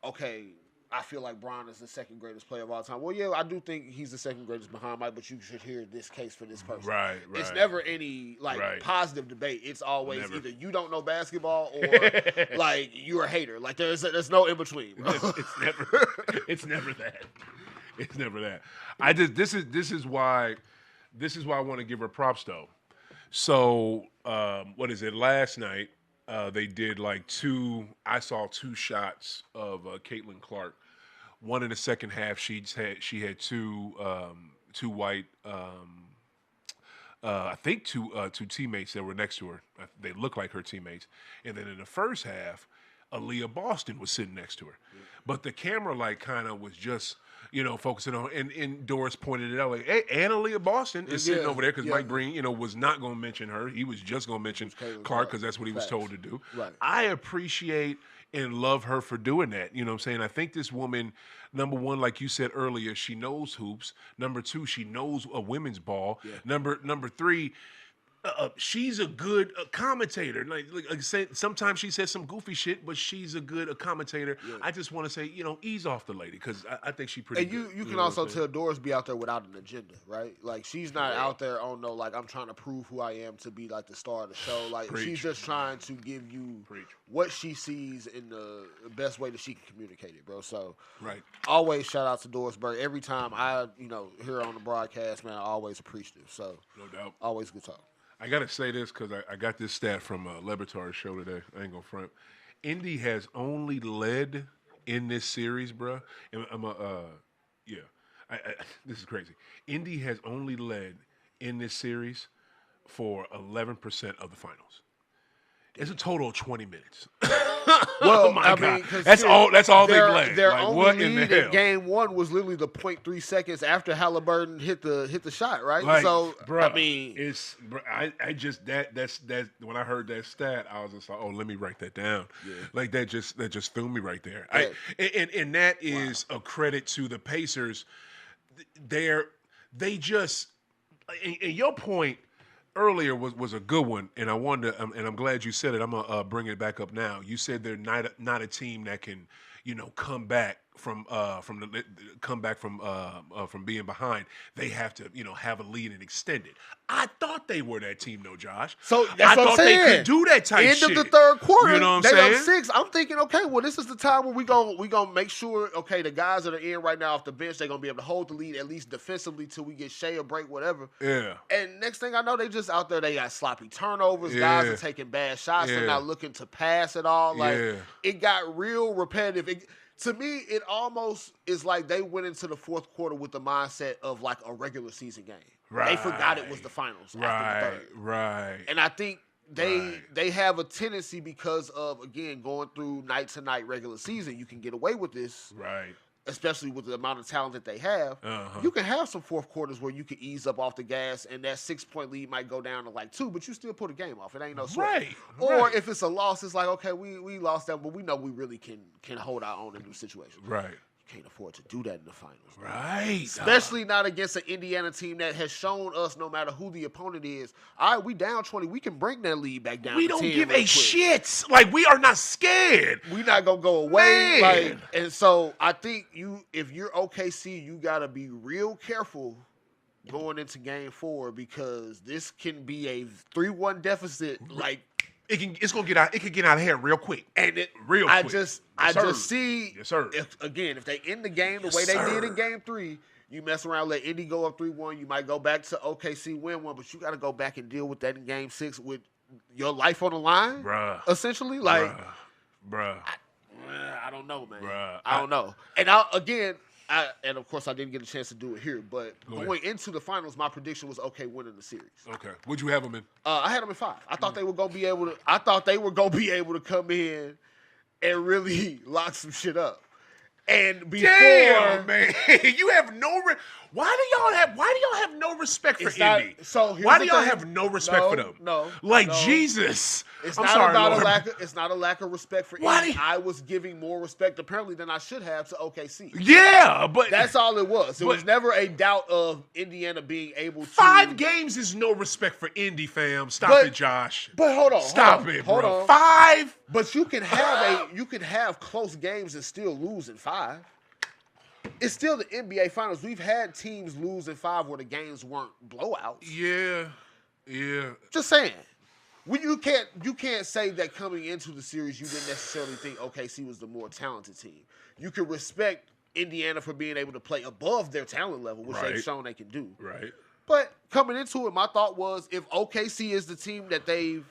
okay, I feel like Bron is the second greatest player of all time. Well, yeah, I do think he's the second greatest behind Mike, but you should hear this case for this person. Right. It's never any positive debate. It's always either you don't know basketball or like you're a hater. Like there's no in between. Bro. It's never that. It's never that. This is why I want to give her props though. So what is it? Last night they did like 2. I saw 2 shots of Caitlin Clark. One in the second half, she had 2 white, I think 2 teammates that were next to her. They looked like her teammates. And then in the first half, Aaliyah Boston was sitting next to her, but the camera like kind of was just focusing on. And Doris pointed it out like, hey, and Aaliyah Boston is sitting over there because Mike Breen was not going to mention her. He was just going to mention Clark because that's what he was told to do. Right. I appreciate and love her for doing that. You know what I'm saying? I think this woman, number one, like you said earlier, she knows hoops. Number 2, she knows a women's ball. Yeah. Number 3, she's a good commentator. Like I said, sometimes she says some goofy shit, but she's a good commentator. Yeah. I just want to say, ease off the lady because I think she's pretty good. And you can also tell Doris be out there without an agenda, right? Like she's not out there on no like I'm trying to prove who I am to be like the star of the show. Like she's just trying to give you what she sees in the best way that she can communicate it, bro. So always shout out to Doris Burke. Every time I hear her on the broadcast, man, I always appreciative. So no doubt, always good talk. I got to say this because I got this stat from Lebertar's show today. I ain't going to front. Indy has only led in this series, bro. And this is crazy. Indy has only led in this series for 11% of the finals. It's a total of 20 minutes. Well, oh my God. That's all they played. Their like, only what lead in the hell? Game 1 was literally the 0.3 seconds after Halliburton hit the shot, right? Like, so bro, I mean, it's I just that's when I heard that stat, I was just like, oh, let me write that down. Yeah. Like that just threw me right there. Yeah. And that is a credit to the Pacers. They just and your point earlier was a good one, and I wanted to, and I'm glad you said it. I'm gonna bring it back up now. You said they're not a team that can, come back from the comeback from being behind, they have to have a lead and extend it. I thought they were that team, though, Josh. So that's what I'm saying. They could do that type shit. End of the third quarter, you know what they I'm saying? up 6. I'm thinking, okay, well, this is the time where we gonna make sure, okay, the guys that are in right now off the bench, they're gonna be able to hold the lead at least defensively till we get Shea a break, whatever. Yeah. And next thing I know, they just out there. They got sloppy turnovers. Yeah. Guys are taking bad shots. They're not looking to pass at all. Like it got real repetitive. To me, it almost is like they went into the fourth quarter with the mindset of like a regular season game. Right. They forgot it was the finals. After the third. Right. And I think they have a tendency because of, again, going through night to night regular season. You can get away with this. Right. Especially with the amount of talent that they have. You can have some fourth quarters where you can ease up off the gas and that 6-point lead might go down to like 2, but you still put a game off. It ain't no sweat. Right. Or if it's a loss, it's like, okay, we lost that, but we know we really can hold our own in new situations. Right. You can't afford to do that in the finals. Right. Especially not against an Indiana team that has shown us no matter who the opponent is, all right, we down 20. We can bring that lead back down to 10. We don't give a shit. Like, we are not scared. We not going to go away. Like, and so I think if you're OKC, you got to be real careful going into game 4 because this can be a 3-1 deficit. Like, it's gonna get out. It could get out of hand real quick. And it real I quick. just see if they end the game the way they did in game 3, you mess around, let Indy go up 3-1. You might go back to OKC, win 1, but you got to go back and deal with that in game 6 with your life on the line, bruh. Essentially, like, bruh. I don't know, man. Bruh. I don't know. And and of course I didn't get a chance to do it here, but going into the finals, my prediction was winning the series. Okay, what'd you have them in? I had them in 5. I thought they were gonna be able to. I thought they were gonna be able to come in and really lock some shit up. And before, damn, man, you have no. Why do y'all have no respect for Indy? Why do y'all have no respect for them? No, Jesus. It's I'm not sorry, about Lord. It's not a lack of respect for Indy. I was giving more respect apparently than I should have to OKC. Yeah, but that's all it was. It was never a doubt of Indiana being able to. 5 games is no respect for Indy, fam. Stop it, Josh. But hold on. Stop it, bro. 5. But you can have close games and still lose in 5. It's still the NBA Finals. We've had teams lose in 5 where the games weren't blowouts. Yeah. Just saying. You can't say that coming into the series you didn't necessarily think OKC was the more talented team. You can respect Indiana for being able to play above their talent level, which they've shown they can do. Right. But coming into it, my thought was if OKC is the team that they've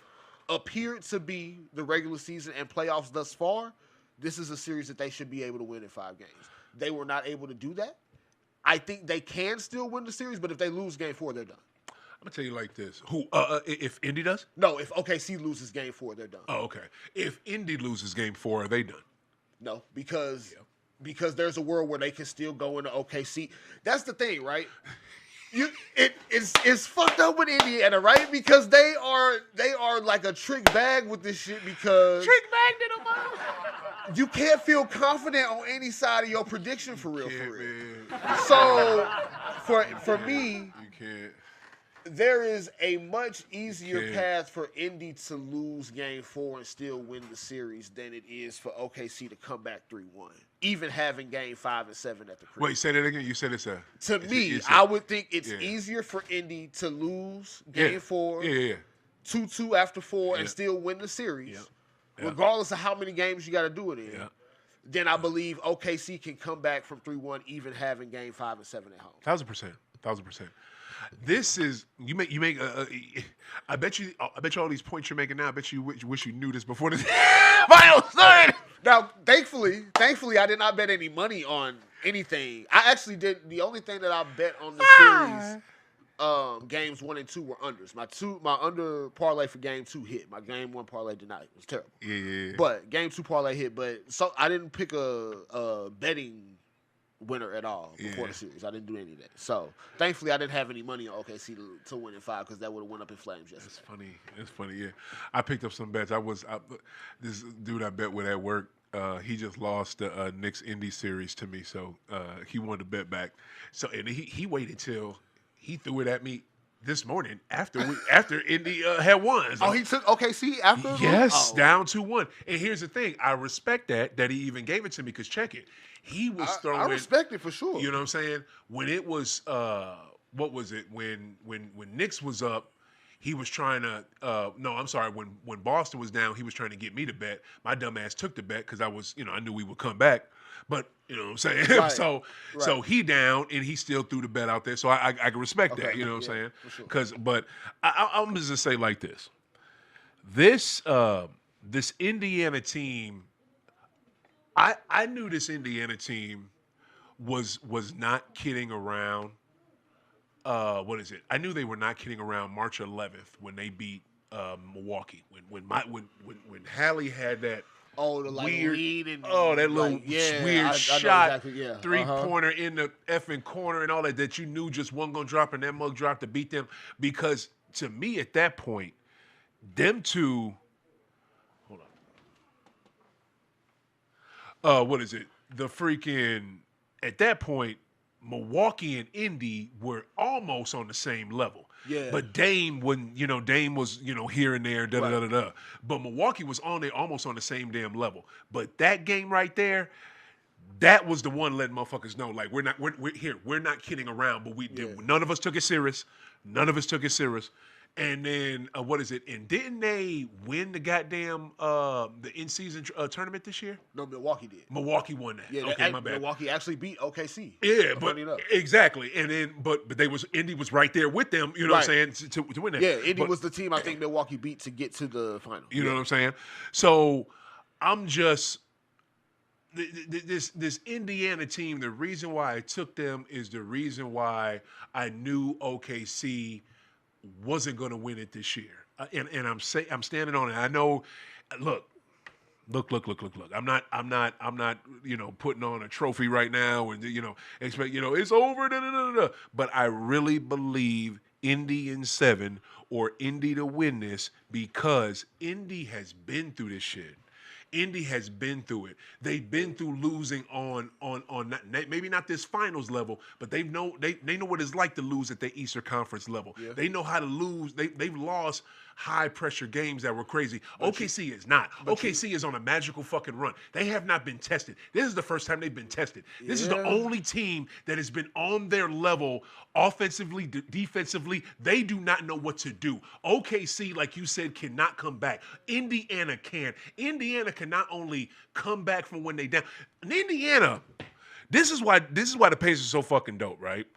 appeared to be the regular season and playoffs thus far, this is a series that they should be able to win in 5 games. They were not able to do that. I think they can still win the series, but if they lose game 4, they're done. I'm going to tell you like this. If Indy does? No, if OKC loses game 4, they're done. Oh, okay. If Indy loses game 4, are they done? No, because there's a world where they can still go into OKC. That's the thing, right? It's fucked up with Indiana, right? Because they are like a trick bag with this shit because trick bag to the bottom. You can't feel confident on any side of your prediction for real. So for me, you can't. There is a much easier path for Indy to lose game 4 and still win the series than it is for OKC to come back 3-1, even having game 5 and 7 at the crib. Wait, say that again. You said I would think it's easier for Indy to lose game 4, 2-2 after 4, and still win the series, regardless of how many games you got to do it in. Then I believe OKC can come back from 3-1, even having game 5 and 7 at home. 1,000%. This is you make. I bet you all these points you're making now. I bet you wish you knew this before the final started. Now, thankfully, I did not bet any money on anything. I actually did. The only thing that I bet on the series, games 1 and 2 were unders. My under parlay for game 2 hit. My game 1 parlay did not. It was terrible. Yeah. But game 2 parlay hit. But so I didn't pick a betting winner at all before the series. I didn't do any of that. So thankfully I didn't have any money on OKC to win in 5 because that would have went up in flames yesterday. It's funny. Yeah. I picked up some bets. This dude I bet with at work, he just lost the Knicks Indy series to me. So he wanted to bet back. So and he waited till he threw it at me this morning after Indy had won. So, he took OKC after? Yes, down 2-1. And here's the thing. I respect that he even gave it to me because check it. He was throwing. I respect it for sure. You know what I'm saying? When it was, what was it? When Knicks was up, he was trying to, no, I'm sorry. When Boston was down, he was trying to get me to bet. My dumb ass took the bet because I knew we would come back. But you know what I'm saying? Right. So he down and he still threw the bet out there. So I can respect that. You know what I'm saying? For sure. But I'm just gonna say like this. This Indiana team, I knew this Indiana team was not kidding around. What is it? I knew they were not kidding around March 11th when they beat Milwaukee. When Hallie had that. Oh, the weird, lead and that little weird shot, exactly, 3-pointer in the effing corner and all that you knew just wasn't going to drop and that mug dropped to beat them. Because to me at that point, them two, hold on. What is it? The freaking, at that point, Milwaukee and Indy were almost on the same level. Yeah. But Dame was, here and there, da-da-da-da-da. But Milwaukee was almost on the same damn level. But that game right there, that was the one letting motherfuckers know, like, we're not kidding around, but none of us took it serious. And then, what is it? And didn't they win the goddamn the in-season tournament this year? No, Milwaukee did. Milwakie won that. Yeah, okay, my bad. Milwaukee actually beat OKC. Yeah, but exactly. And then, but Indy was right there with them. You know what I'm saying? To win that. Yeah, Indy was the team I think Milwaukee beat to get to the final. You know what I'm saying? So I'm just. This Indiana team, the reason why I took them is the reason why I knew OKC wasn't going to win it this year, and I'm standing on it. I know, look. I'm not putting on a trophy right now and expect it's over. But I really believe Indy in 7 or Indy to win this because Indy has been through this shit. Indy has been through it. They've been through losing on maybe not this finals level, but they know what it's like to lose at the Eastern Conference level. Yeah. They know how to lose. They've lost high pressure games that were crazy. OKC is not. OKC is on a magical fucking run. They have not been tested. This is the first time they've been tested. This is the only team that has been on their level offensively, defensively. They do not know what to do. OKC, like you said, cannot come back. Indiana can. Indiana can not only come back from when they down. In Indiana, this is why the Pacers are so fucking dope, right?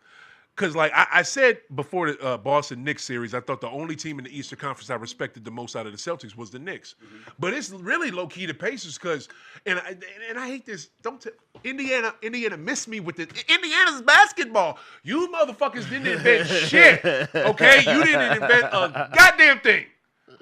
Because, like I said before the Boston Knicks series, I thought the only team in the Eastern Conference I respected the most out of the Celtics was the Knicks. Mm-hmm. But it's really low-key the Pacers because, and I hate this, Indiana missed me with it. Indiana's basketball. You motherfuckers didn't invent shit, okay? You didn't invent a goddamn thing,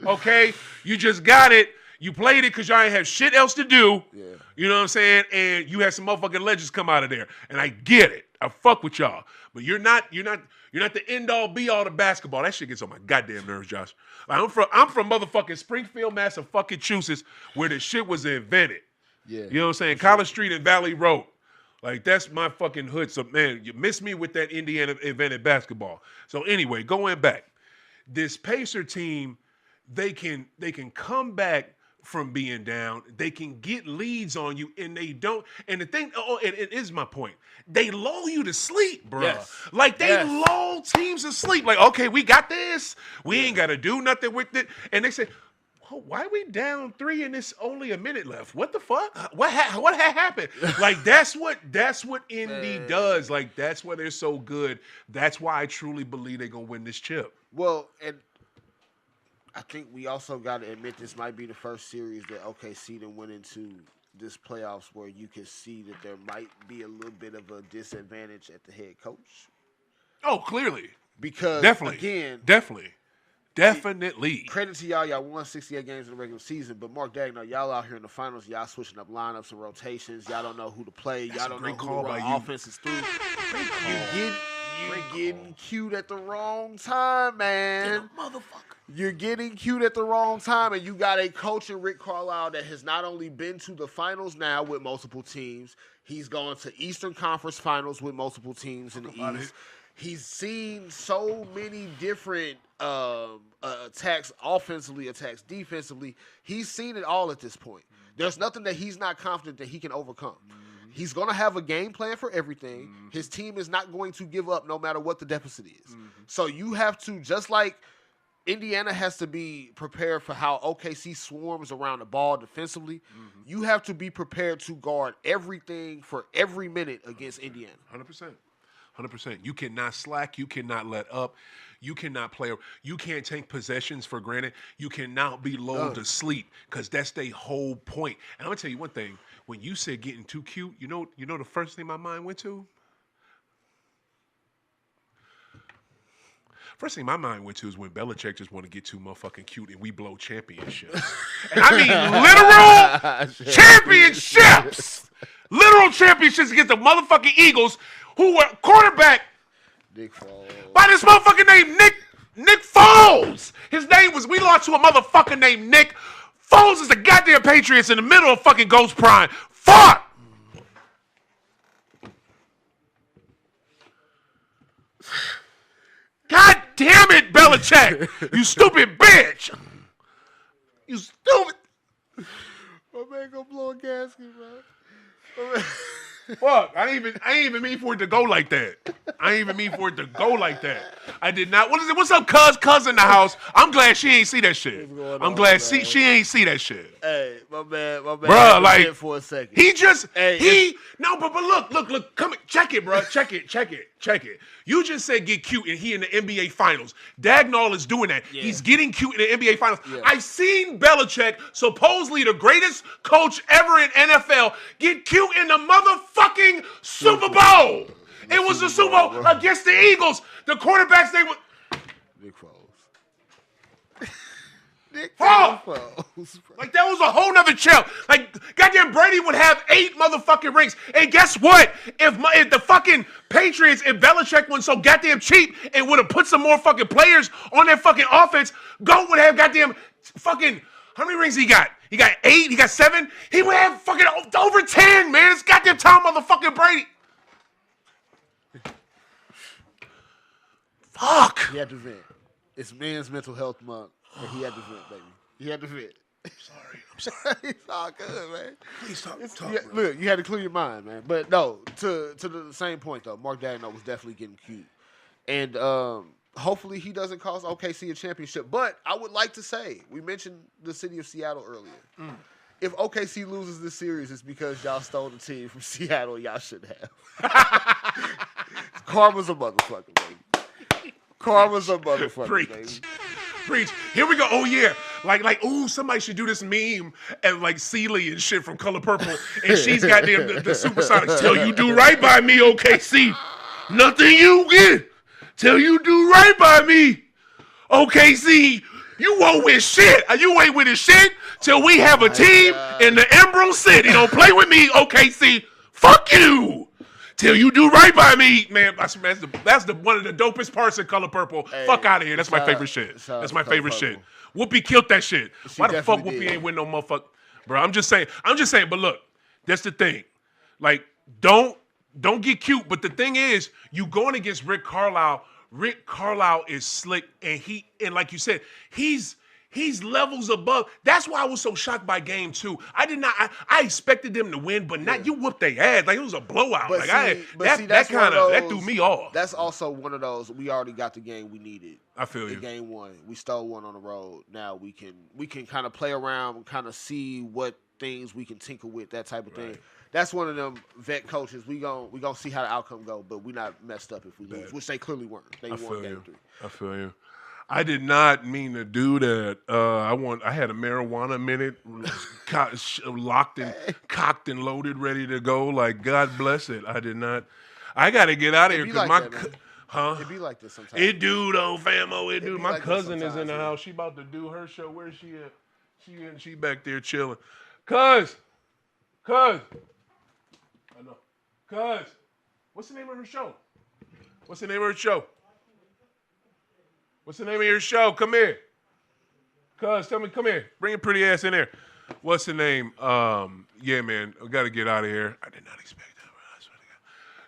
okay? You just got it. You played it because y'all ain't have shit else to do. Yeah. You know what I'm saying? And you had some motherfucking legends come out of there. And I get it. I fuck with y'all. But you're not the end all be all to basketball. That shit gets on my goddamn nerves, Josh. I'm from motherfucking Springfield, Massachusetts, where the shit was invented. Yeah. You know what I'm saying? College Street and Valley Road. Like, that's my fucking hood. So, man, you missed me with that Indiana invented basketball. So, anyway, going back. This Pacer team, they can come back from being down. They can get leads on you, and they don't. And the thing, it is my point. They lull you to sleep, bro. Yes. Like, they lull teams to sleep. Like, okay, we got this. We ain't got to do nothing with it. And they say, oh, why are we down 3 and it's only a minute left? What the fuck? What happened? Like, that's what Indy does. Like, that's why they're so good. That's why I truly believe they're going to win this chip. Well, and I think we also got to admit this might be the first series that OKC then went into this playoffs where you can see that there might be a little bit of a disadvantage at the head coach. Oh, clearly. Because, definitely. Credit to y'all. Y'all won 68 games in the regular season, but Mark Dagnall, y'all out here in the finals, y'all switching up lineups and rotations. Y'all don't know who to play. Y'all don't know who to run offenses through. You're getting cute at the wrong time, man. Motherfucker. You're getting cute at the wrong time, and you got a coach in Rick Carlisle that has not only been to the finals now with multiple teams, he's gone to Eastern Conference finals with multiple teams in the East. He's seen so many different attacks, offensively, attacks defensively. He's seen it all at this point. There's nothing that he's not confident that he can overcome. He's going to have a game plan for everything. His team is not going to give up no matter what the deficit is. So you have to, just like Indiana has to be prepared for how OKC swarms around the ball defensively, you have to be prepared to guard everything for every minute against Indiana. 100%. 100%. You cannot slack. You cannot let up. You cannot play. You can't take possessions for granted. You cannot be lulled to sleep because that's their whole point. And I'm going to tell you one thing. When you said getting too cute, you know the first thing my mind went to? First thing my mind went to is when Belichick just want to get too motherfucking cute and we blow championships. And I mean literal championships. Literal championships against the motherfucking Eagles who were quarterback Nick Foles. By this motherfucker named Nick Foles. His name was, we lost to a motherfucker named Nick. Foles is the goddamn Patriots in the middle of fucking Ghost Prime. Fuck! God damn it, Belichick! You stupid bitch! You stupid. My man gonna blow a gasket, bro. Fuck, I ain't even mean for it to go like that. I ain't even mean for it to go like that. I did not. What is it? What's up, cuz in the house? I'm glad she ain't see that shit. I'm glad she ain't see that shit. Hey, my man. Bruh, like, for a second. He just, but look, come check it, bro. Check it. You just said get cute and he in the NBA Finals. Dagnall is doing that. Yeah. He's getting cute in the NBA Finals. Yeah. I've seen Belichick, supposedly the greatest coach ever in NFL, get cute in the motherfucking Super Bowl. It was the Super Bowl against the Eagles. The quarterbacks, they were... Nick Foles. Nick Foles. Like, that was a whole nother chill. Like, goddamn Brady would have 8 motherfucking rings. And guess what? If the fucking Patriots, if Belichick wasn't so goddamn cheap and would have put some more fucking players on their fucking offense, Goat would have goddamn fucking... How many rings he got? He got 8? He got 7? He would have fucking over 10, man. It's goddamn Tom motherfucking Brady. Fuck. He had to vent. It's Men's Mental Health Month, and he had to vent, baby. He had to vent. I'm sorry. It's all good, man. Please talk. Look, you had to clear your mind, man. But no, to the same point though, Mark Dagnall was definitely getting cute, and hopefully he doesn't cost OKC a championship. But I would like to say, we mentioned the city of Seattle earlier. If OKC loses this series, it's because y'all stole the team from Seattle. Y'all shouldn't have. Karma's a motherfucker, baby. Karma's a motherfucker, baby. Preach. Here we go. Oh, yeah. Like, ooh, somebody should do this meme and like Celie and shit from Color Purple. And she's got the Supersonics. Till you do right by me, OKC. Nothing you get. Till you do right by me, OKC. You won't win shit. You ain't winning shit till we have a team in the Emerald City. Don't play with me, OKC. Fuck you. Till you do right by me, man. That's one of the dopest parts of Color Purple. Hey, fuck out of here. That's my favorite shit. That's my favorite shit. Whoopi killed that shit. Why the fuck Whoopi ain't win no motherfucker? Bro, I'm just saying. But look, that's the thing. Like, don't get cute. But the thing is, you going against Rick Carlisle. Rick Carlisle is slick, and like you said, he's levels above. That's why I was so shocked by game 2. I expected them to win, but not you whooped their ass. Like, it was a blowout. But that threw me off. That's also one of those, we already got the game we needed. I feel you. Game 1. We stole one on the road. Now we can kind of play around and kind of see what things we can tinker with, that type of thing. That's one of them vet coaches. We gon' see how the outcome go, but we not messed up if we lose, which they clearly weren't. They won game 3. I feel you. I did not mean to do that. I had a marijuana minute, locked and cocked and loaded, ready to go. Like, God bless it. I did not. I got to get out of here because It be like this sometimes. It do though, famo. It do. My like cousin is in the house. She about to do her show. Where's she at? She back there chilling. Cuz. I know. Cuz. What's the name of her show? What's the name of her show? Come here. Cuz, tell me, come here. Bring your pretty ass in there. What's the name? Yeah, man. We got to get out of here. I did not expect that, bro. I swear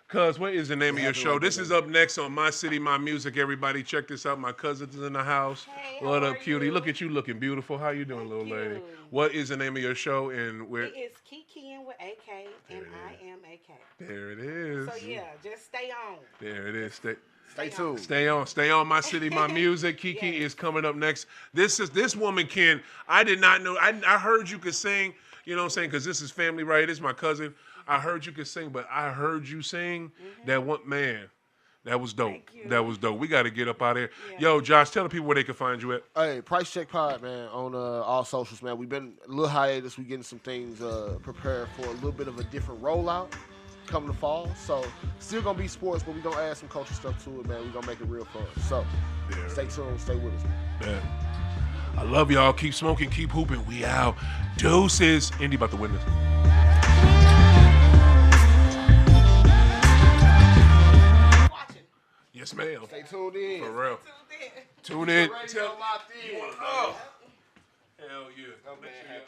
to Cuz, what is the name of your show? This is up next on My City, My Music. Everybody, check this out. My cousin's in the house. Hey, What how up, are cutie? you? Look at you looking beautiful. How you doing, little lady? What is the name of your show and where? It is Kikiing with AK, and I am AK. There it is. So yeah, just stay on. There it is. Stay tuned. Stay on My City, My Music. Kiki is coming up next. This woman can. I did not know. I heard you could sing. You know what I'm saying? Because this is family, right? This is my cousin. I heard you could sing, but I heard you sing that one, man. That was dope. That was dope. We got to get up out of here. Yeah. Yo, Josh, tell the people where they can find you at. Hey, Price Check Pod, man, on all socials, man. We've been a little hiatus. We're getting some things prepared for a little bit of a different rollout coming the fall. So, still going to be sports, but we're going to add some culture stuff to it, man. We're going to make it real fun. So, stay tuned. Stay with us, man. I love y'all. Keep smoking. Keep hooping. We out. Deuces. Indy about to win this. Yes, ma'am. Stay tuned in. For real. Tune in. Radio locked in. Hell yeah.